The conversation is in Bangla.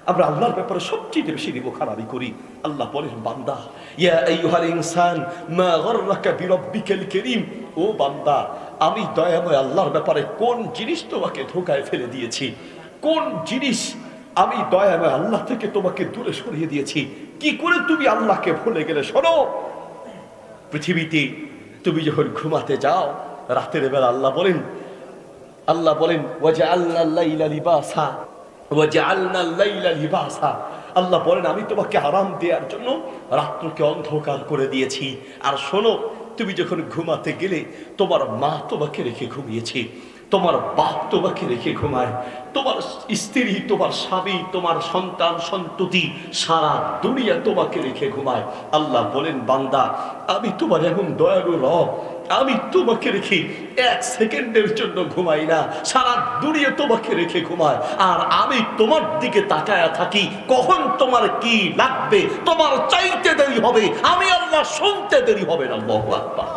আমরা আল্লাহর ব্যাপারে সবচেয়ে বেশি নিমখারামি করি। আল্লাহ বলেন, বান্দা ইয়া আইয়ুহাল ইনসান মা গররাকা বিরাব্বিকাল কারীম, ও বান্দা আমি দয়াময় আল্লাহর ব্যাপারে কোন জিনিস তোমাকে ধোঁকায় ফেলে দিয়েছি, কোন জিনিস আমি দয়াময় আল্লাহ থেকে তোমাকে দূরে সরিয়ে দিয়েছি, কি করে তুমি আল্লাহকে ভুলে গেলে? শোনো, পৃথিবীতে তুমি যখন ঘুমাতে যাও রাতের বেলা আল্লাহ বলেন ওয়াজআলনাল লাইলা লিবাসা ওয়াজআলনাল লাইলা লিবাসা, আল্লাহ বলেন আমি তোমাকে আরাম দেওয়ার জন্য রাত্রকে অন্ধকার করে দিয়েছি। আর শোনো, তুমি যখন ঘুমাতে গেলে তোমার মা তোমাকে রেখে ঘুমিয়েছে, তোমার বাপ তোমাকে রেখে ঘুমায়, তোমার স্ত্রী, তোমার স্বামী, তোমার সন্তান সন্ততি, সারা দুনিয়া তোমাকে রেখে ঘুমায়। আল্লাহ বলেন, বান্দা আমি তোমার এমন দয়ালু রব, আমি তোমাকে রেখে এক সেকেন্ডের জন্য ঘুমাই না, সারা দুনিয়া তোমাকে রেখে ঘুমায়। আর আমি তোমার দিকে তাকায়া থাকি, কখন তোমার কি লাগবে, তোমার চাইতে দেরি হবে, আমি আল্লাহ শুনতে দেরি হবে না। আল্লাহু আকবার।